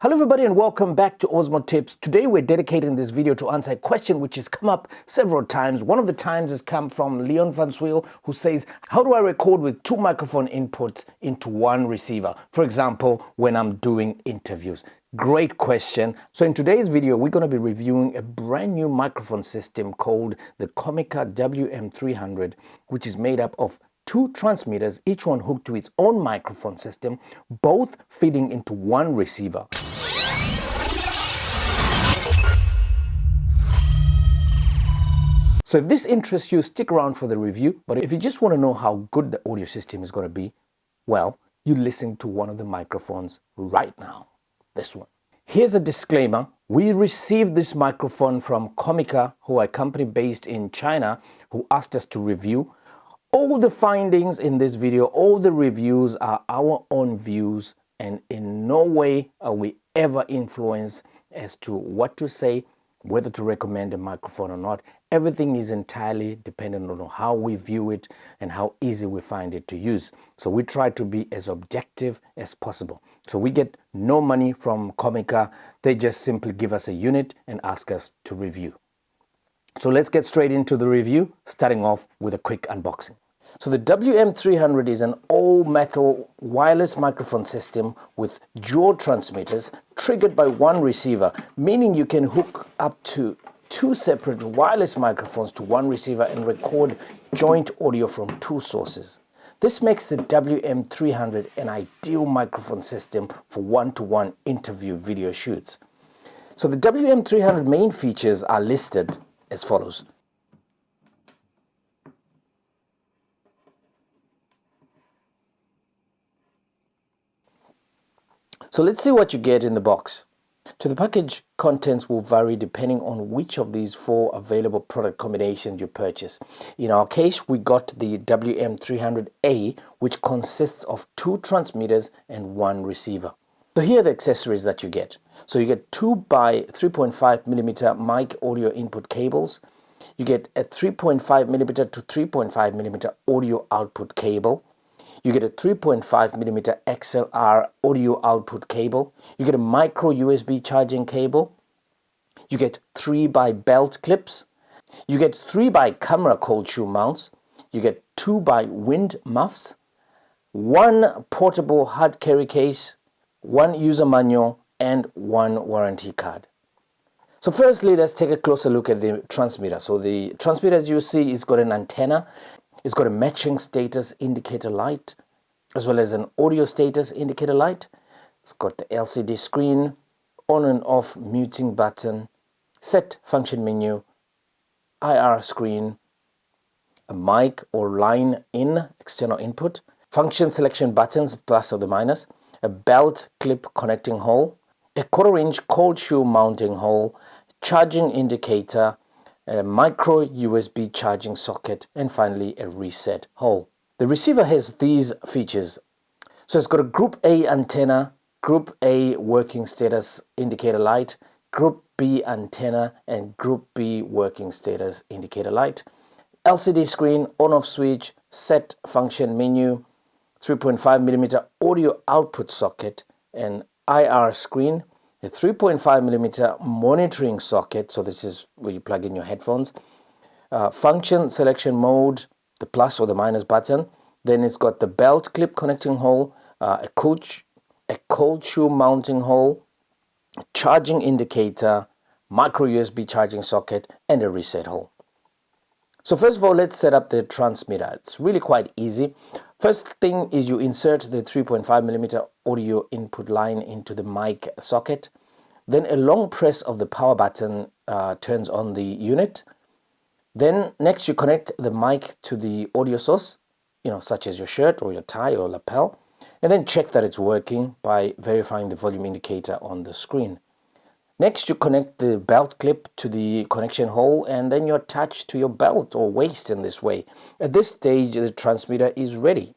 Hello everybody and welcome back to Osmo Tips. Today we're dedicating this video to answer a question which has come up several times. One of the times has come from Leon Van Sweel, who says, how do I record with two microphone inputs into one receiver? For example, when I'm doing interviews. Great question. So in today's video, we're going to be reviewing a brand new microphone system called the Comica WM300, which is made up of two transmitters, each one hooked to its own microphone system, both feeding into one receiver. So if this interests you, stick around for the review. But if you just want to know how good the audio system is going to be, well, you listen to one of the microphones right now, this one. Here's a disclaimer. We received this microphone from Comica, who are a company based in China, who asked us to review. All the findings in this video, all the reviews are our own views, and in no way are we ever influenced as to what to say, whether to recommend a microphone or not. Everything is entirely dependent on how we view it and how easy we find it to use. So we try to be as objective as possible. So we get no money from Comica. They just simply give us a unit and ask us to review. So let's get straight into the review, starting off with a quick unboxing. So the WM300 is an all-metal wireless microphone system with dual transmitters triggered by one receiver, meaning you can hook up to two separate wireless microphones to one receiver and record joint audio from two sources. This makes the WM300 an ideal microphone system for one-to-one interview video shoots. So the WM300 main features are listed as follows. So let's see what you get in the box. So the package contents will vary depending on which of these four available product combinations you purchase. In our case, we got the WM300A, which consists of two transmitters and one receiver. So here are the accessories that you get. So you get 2 by 3.5mm mic audio input cables. You get a 3.5mm to 3.5mm audio output cable. You get a 3.5mm XLR audio output cable. You get a micro USB charging cable. You get 3 by belt clips. You get 3 by camera cold shoe mounts. You get 2 by wind muffs. 1 portable hard carry case, 1 user manual, and 1 warranty card. So firstly, let's take a closer look at the transmitter. So the transmitter, as you see, is got an antenna. It's got a matching status indicator light, as well as an audio status indicator light. It's got the LCD screen, on and off muting button, set function menu, IR screen, a mic or line in external input, function selection buttons, plus or the minus, a belt clip connecting hole, a 1/4-inch cold shoe mounting hole, charging indicator, a micro USB charging socket, and finally a reset hole. The receiver has these features. So it's got a Group A antenna, Group A working status indicator light, Group B antenna, and Group B working status indicator light, LCD screen, on-off switch, set function menu, 3.5mm audio output socket, and IR screen, a 3.5mm monitoring socket, so this is where you plug in your headphones, function selection mode, the plus or the minus button, then it's got the belt clip connecting hole, a cold shoe mounting hole, charging indicator, micro USB charging socket, and a reset hole. So first of all, let's set up the transmitter. It's really quite easy. First thing is you insert the 3.5mm audio input line into the mic socket. Then a long press of the power button turns on the unit. Then next you connect the mic to the audio source, such as your shirt or your tie or lapel, and then check that it's working by verifying the volume indicator on the screen. Next, you connect the belt clip to the connection hole, and then you're attached to your belt or waist in this way. At this stage, the transmitter is ready.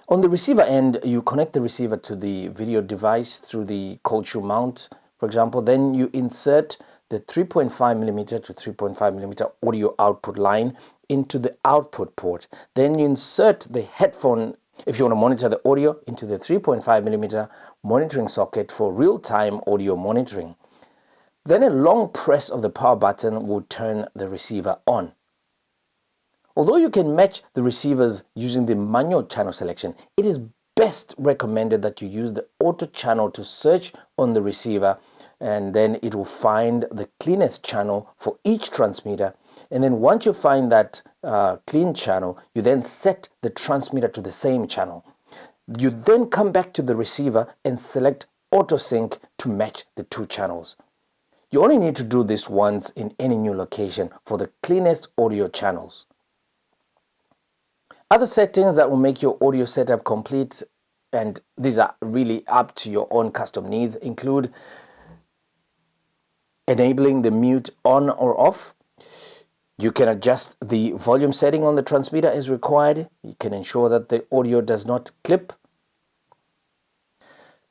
On the receiver end, you connect the receiver to the video device through the cold shoe mount, for example. Then you insert the 3.5mm to 3.5mm audio output line into the output port. Then you insert the headphone If you want to monitor the audio, into the 3.5mm monitoring socket for real-time audio monitoring. Then a long press of the power button will turn the receiver on. Although you can match the receivers using the manual channel selection, it is best recommended that you use the auto channel to search on the receiver, and then it will find the cleanest channel for each transmitter. And then once you find that clean channel, you then set the transmitter to the same channel. You then come back to the receiver and select auto sync to match the two channels. You only need to do this once in any new location for the cleanest audio channels. Other settings that will make your audio setup complete, and these are really up to your own custom needs, include enabling the mute on or off. You can adjust the volume setting on the transmitter as required. You can ensure that the audio does not clip.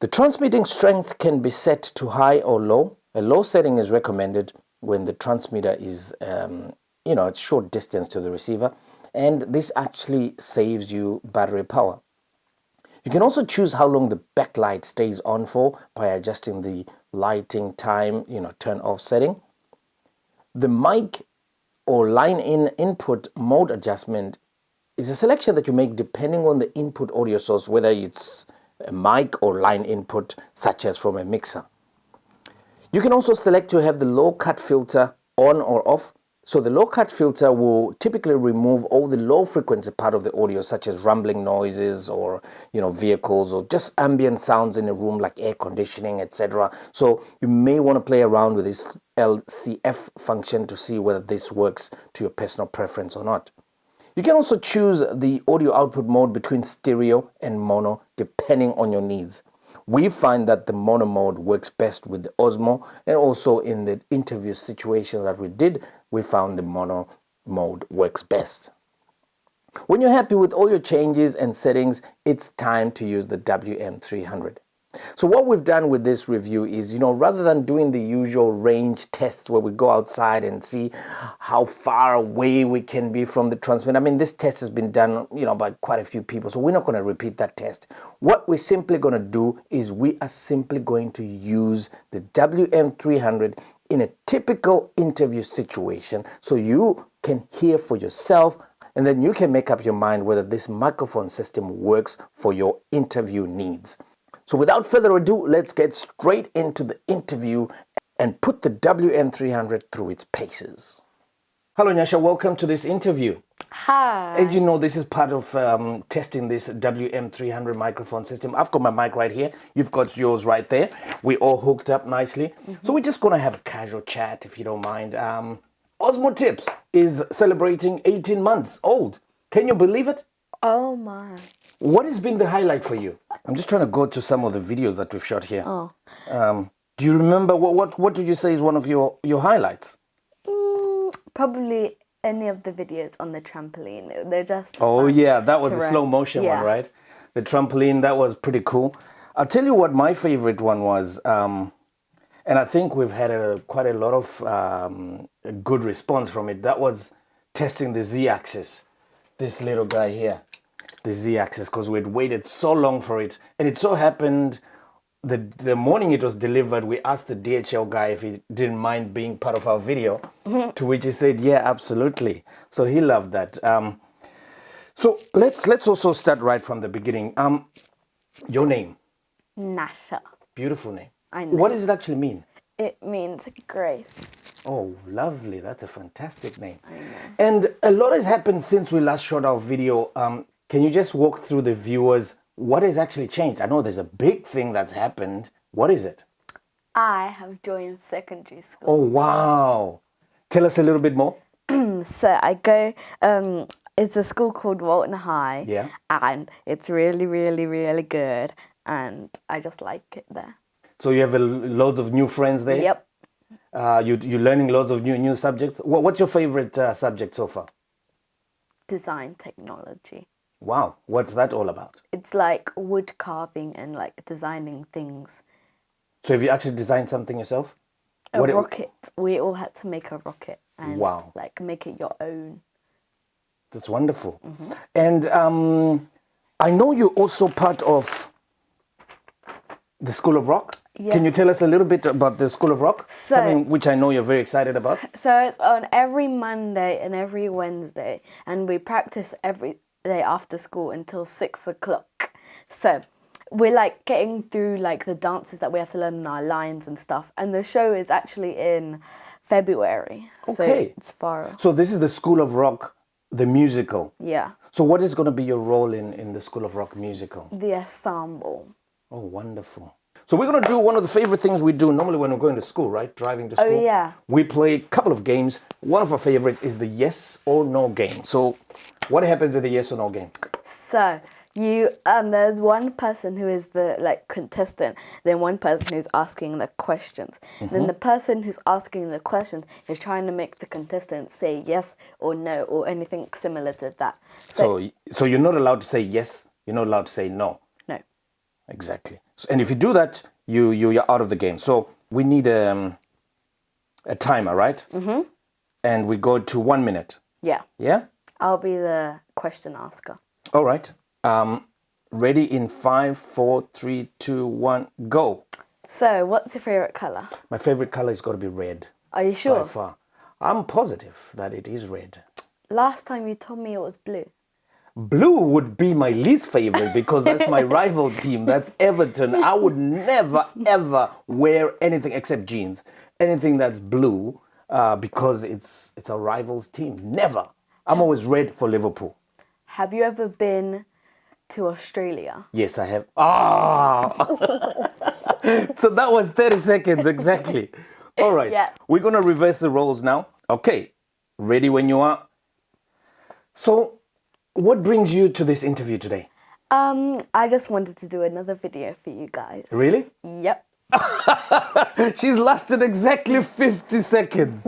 The transmitting strength can be set to high or low. A low setting is recommended when the transmitter is, a short distance to the receiver, and this actually saves you battery power. You can also choose how long the backlight stays on for by adjusting the lighting time, turn off setting. The mic or line in input mode adjustment is a selection that you make depending on the input audio source, whether it's a mic or line input, such as from a mixer. You can also select to have the low cut filter on or off. So the low cut filter will typically remove all the low frequency part of the audio, such as rumbling noises or vehicles or just ambient sounds in a room like air conditioning, etc. So you may want to play around with this LCF function to see whether this works to your personal preference or not. You can also choose the audio output mode between stereo and mono depending on your needs. We find that the mono mode works best with the Osmo, and also in the interview situation that we did, we found the mono mode works best. When you're happy with all your changes and settings, it's time to use the WM300. So what we've done with this review is, rather than doing the usual range tests where we go outside and see how far away we can be from the transmitter. I mean, this test has been done, by quite a few people, so we're not going to repeat that test. What we're simply going to do is we are simply going to use the WM300 in a typical interview situation so you can hear for yourself, and then you can make up your mind whether this microphone system works for your interview needs. So without further ado, let's get straight into the interview and put the WM300 through its paces. Hello, Nyasha. Welcome to this interview. Hi. As you know, this is part of testing this WM300 microphone system. I've got my mic right here. You've got yours right there. We're all hooked up nicely. So we're just going to have a casual chat, if you don't mind. Osmo Tips is celebrating 18 months old. Can you believe it? Oh my. What has been the highlight for you? I'm just trying to go to some of the videos that we've shot here. Oh. Do you remember what did you say is one of your highlights? Probably any of the videos on the trampoline. They're just Oh yeah, that was the slow motion one, Yeah. right? The trampoline, that was pretty cool. I'll tell you what my favorite one was, and I think we've had quite a lot of a good response from it. That was testing the Z-axis. This little guy here, the Z-axis, because we'd waited so long for it, and it so happened the morning it was delivered, we asked the DHL guy if he didn't mind being part of our video, to which he said, yeah, absolutely. So he loved that. So let's also start right from the beginning. Your name? Nasha. Beautiful name. I know. What does it actually mean? It means grace. Oh, lovely. That's a fantastic name. I know. And a lot has happened since we last shot our video. Can you just walk through the viewers what has actually changed? I know there's a big thing that's happened. What is it? I have joined secondary school. Oh, wow. Tell us a little bit more. So I go, it's a school called Walton High. Yeah. And it's really, really, really good. And I just like it there. So you have loads of new friends there? Yep. You're learning loads of new subjects. What's your favorite subject so far? Design technology. Wow. What's that all about? It's like wood carving and like designing things. So have you actually designed something yourself? A rocket. We all had to make a rocket and Wow. like make it your own. That's wonderful. And I know you're also part of the School of Rock. Yes. Can you tell us a little bit about the School of Rock? Something which I know you're very excited about. So it's on every Monday and every Wednesday, and we practice every day after school until 6 o'clock. So we're like getting through like the dances that we have to learn in our lines and stuff. And the show is actually in February. Okay. So it's far. So this is the School of Rock, the musical. Yeah. So what is going to be your role in the School of Rock musical? The ensemble. Oh, wonderful. So we're going to do one of the favorite things we do normally when we're going to school, right? Driving to school. Oh, yeah. We play a couple of games. One of our favorites is the yes or no game. So what happens in the yes or no game? So you there's one person who is the like contestant, then one person who's asking the questions. Then the person who's asking the questions is trying to make the contestant say yes or no or anything similar to that. So you're not allowed to say yes, you're not allowed to say no. No. Exactly. So, and if you do that, you're out of the game. So we need a timer, right? Mm-hmm. And we go to 1 minute. Yeah. Yeah? I'll be the question asker. All right. Ready in 5, 4, 3, 2, 1, go. So what's your favorite color? My favorite color is got to be red. Are you sure? By far. I'm positive that it is red. Last time you told me it was blue. Blue would be my least favorite because that's my rival team. That's Everton. I would never, ever wear anything except jeans. Anything that's blue because it's a rival's team. Never. I'm always red for Liverpool. Have you ever been to Australia? Yes, I have. Ah! So that was 30 seconds exactly. All right. Yeah. We're going to reverse the roles now. Okay. Ready when you are. So, what brings you to this interview today? I just wanted to do another video for you guys. Really? Yep. She's lasted exactly 50 seconds.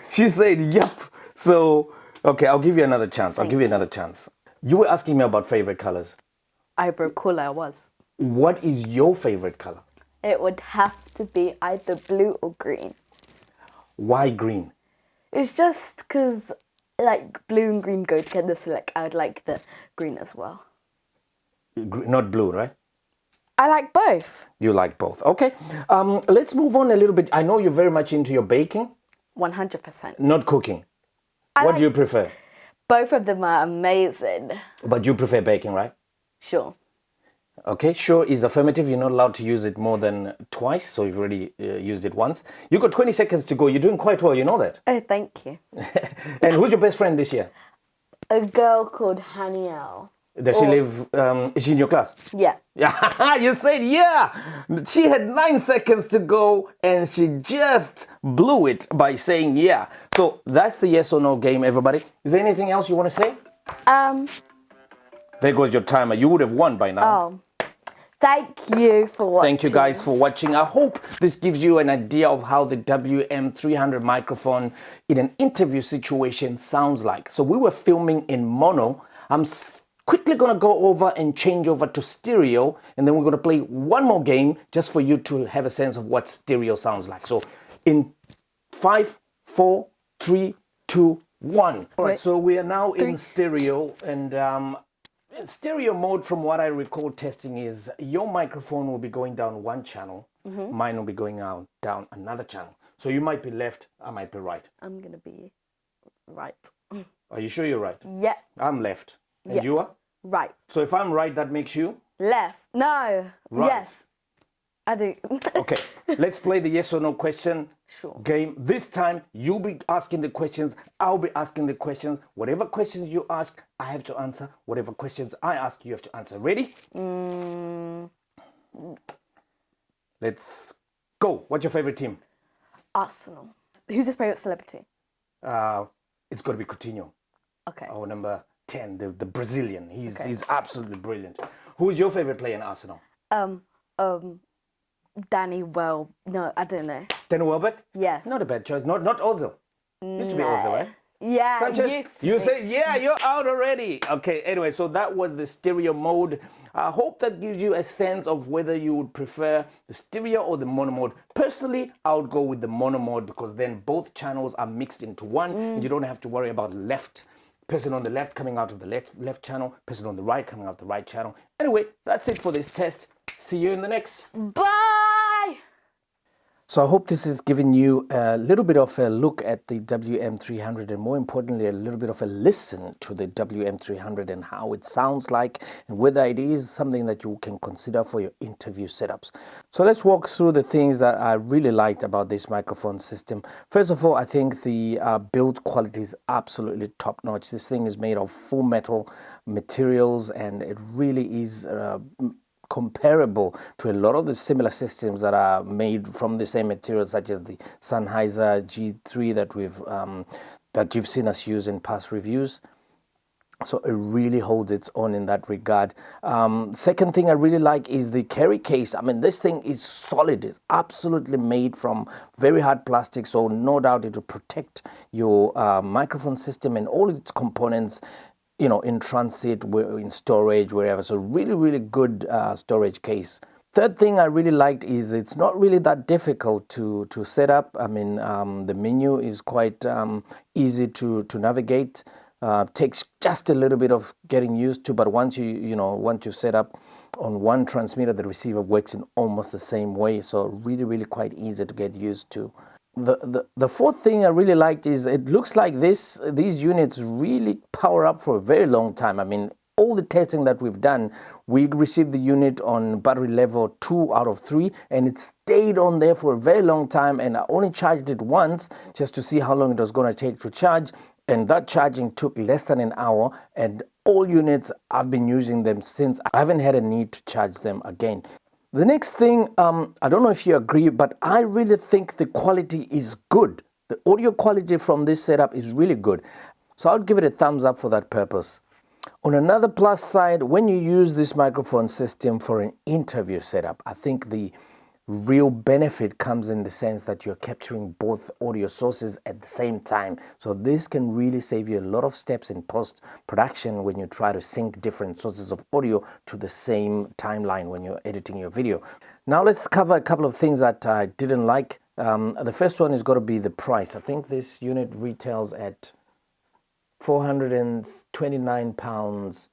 She said, yep. So, okay, I'll give you another chance. I'll give you another chance. You were asking me about favorite colors. I recall I was. What is your favorite color? It would have to be either blue or green. Why green? It's just because like blue and green go together, so like I would like the green as well. Not blue, right? I like both. You like both. Okay. Let's move on a little bit. I know you're very much into your baking. 100%. Not cooking. What do you prefer? Both of them are amazing. But you prefer baking, right? Sure. Okay, sure is affirmative. You're not allowed to use it more than twice, so you've already used it once. You've got 20 seconds to go. You're doing quite well, you know that. Oh, thank you. And who's your best friend this year? A girl called Haniel. Does she live, is she in your class? Yeah. Yeah, you said yeah. She had 9 seconds to go and she just blew it by saying yeah. So that's the yes or no game, everybody. Is there anything else you want to say? There goes your timer. You would have won by now. Oh. Thank you for watching. Thank you guys for watching. I hope this gives you an idea of how the WM300 microphone in an interview situation sounds like. So we were filming in mono. I'm quickly going to go over and change over to stereo, and then we're going to play one more game just for you to have a sense of what stereo sounds like. So in 5, 4, 3, 2, 1. All right, so we are now in stereo, and stereo mode, from what I recall testing, is your microphone will be going down one channel, mine will be going down another channel. So you might be left, I might be right. I'm going to be right. Are you sure you're right? Yeah. I'm left. And you are? Right. So if I'm right, that makes you? Left. No. Right. Yes. I do. Okay, let's play the yes or no question game. This time, you'll be asking the questions, I'll be asking the questions. Whatever questions you ask, I have to answer. Whatever questions I ask, you have to answer. Ready? Let's go. What's your favorite team? Arsenal. Who's his favorite celebrity? It's got to be Coutinho. Okay. Our number 10, the Brazilian. He's absolutely brilliant. Who is your favorite player in Arsenal? Danny no, I don't know. Danny Welbeck? Yes. Not a bad choice. Not Ozil. Used to be Ozil, right? Yeah. Sanchez, you say, yeah, you're out already. Okay, anyway, so that was the stereo mode. I hope that gives you a sense of whether you would prefer the stereo or the mono mode. Personally, I would go with the mono mode because then both channels are mixed into one and you don't have to worry about left person on the left coming out of the left channel, person on the right coming out the right channel. Anyway, that's it for this test. See you in the next. Bye! So I hope this has given you a little bit of a look at the WM300, and more importantly, a little bit of a listen to the WM300 and how it sounds like, and whether it is something that you can consider for your interview setups. So let's walk through the things that I really liked about this microphone system. First of all, I think the build quality is absolutely top notch. This thing is made of full metal materials, and it really is comparable to a lot of the similar systems that are made from the same materials, such as the Sennheiser G3 that you've seen us use in past reviews. So it really holds its own in that regard. Second thing I really like is the carry case. I mean, this thing is solid. It's absolutely made from very hard plastic, so no doubt it will protect your microphone system and all its components, you know, in transit, in storage, wherever. So really good storage case. Third thing I really liked is it's not really that difficult to set up. I mean, the menu is quite easy to navigate. Takes just a little bit of getting used to, but once you set up on one transmitter, the receiver works in almost the same way. So really quite easy to get used to. The fourth thing I really liked is it looks like these units really power up for a very long time. I mean, all the testing that we've done, we received the unit on battery level 2 out of 3, and it stayed on there for a very long time, and I only charged it once just to see how long it was going to take to charge, and that charging took less than an hour, and all units, I've been using them since. I haven't had a need to charge them again. The next thing, I don't know if you agree, but I really think the quality is good. The audio quality from this setup is really good. So I'll give it a thumbs up for that purpose. On another plus side, when you use this microphone system for an interview setup, I think the real benefit comes in the sense that you're capturing both audio sources at the same time. So this can really save you a lot of steps in post-production when you try to sync different sources of audio to the same timeline when you're editing your video. Now let's cover a couple of things that I didn't like. The first one is going to be the price. I think this unit retails at £429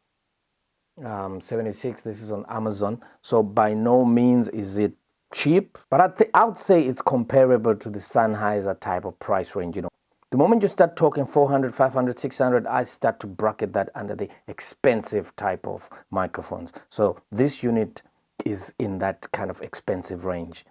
76. This is on Amazon. So by no means is it cheap, but I would say it's comparable to the Sennheiser type of price range. You know, the moment you start talking 400, 500, 600, I start to bracket that under the expensive type of microphones. So this unit is in that kind of expensive range.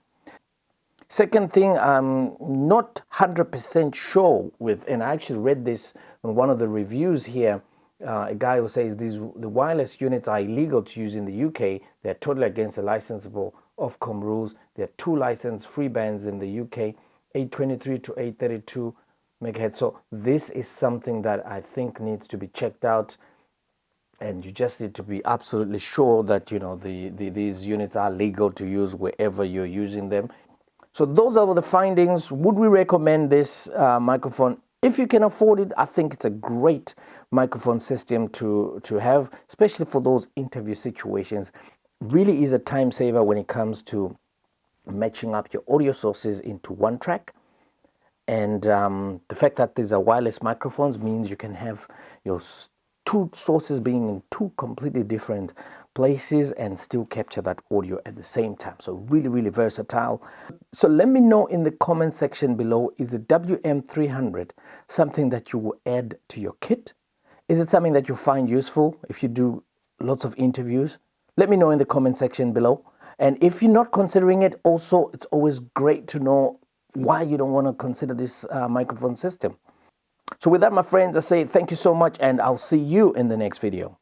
Second thing, I'm not 100% sure with, and I actually read this on one of the reviews here, a guy who says the wireless units are illegal to use in the UK. They're totally against the licensable Ofcom rules. There are 2 licensed free bands in the UK, 823 to 832 megahertz. So this is something that I think needs to be checked out, and you just need to be absolutely sure that, you know, these units are legal to use wherever you're using them. So those are the findings. Would we recommend this microphone? If you can afford it, I think it's a great microphone system to have, especially for those interview situations. Really is a time saver when it comes to matching up your audio sources into one track. And the fact that these are wireless microphones means you can have your 2 sources being in 2 completely different places and still capture that audio at the same time. So really versatile. So let me know in the comment section below, is the WM300 something that you will add to your kit? Is it something that you find useful if you do lots of interviews? Let me know in the comment section below. And if you're not considering it, also, it's always great to know why you don't want to consider this microphone system. So with that, my friends, I say thank you so much, and I'll see you in the next video.